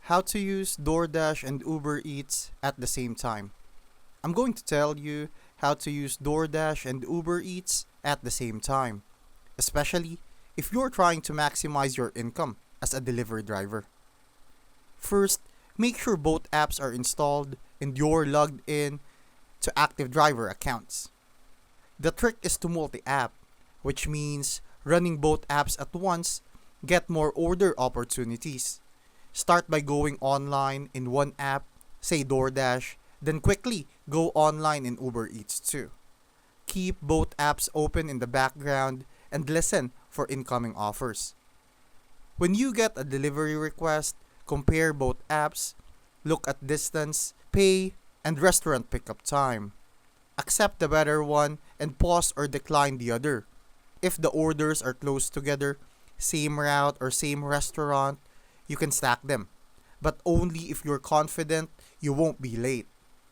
How to use DoorDash and UberEats at the same time. I'm going to tell you how to use DoorDash and UberEats at the same time, especially if you're trying to maximize your income as a delivery driver. First, make sure both apps are installed and you're logged in to active driver accounts. The trick is to multi-app, which means running both apps at once get more order opportunities. Start by going online in one app, say DoorDash, then quickly go online in Uber Eats too. Keep both apps open in the background and listen for incoming offers. When you get a delivery request, compare both apps, look at distance, pay, and restaurant pickup time. Accept the better one and pause or decline the other. If the orders are close together, same route or same restaurant, you can stack them, but only if you're confident you won't be late.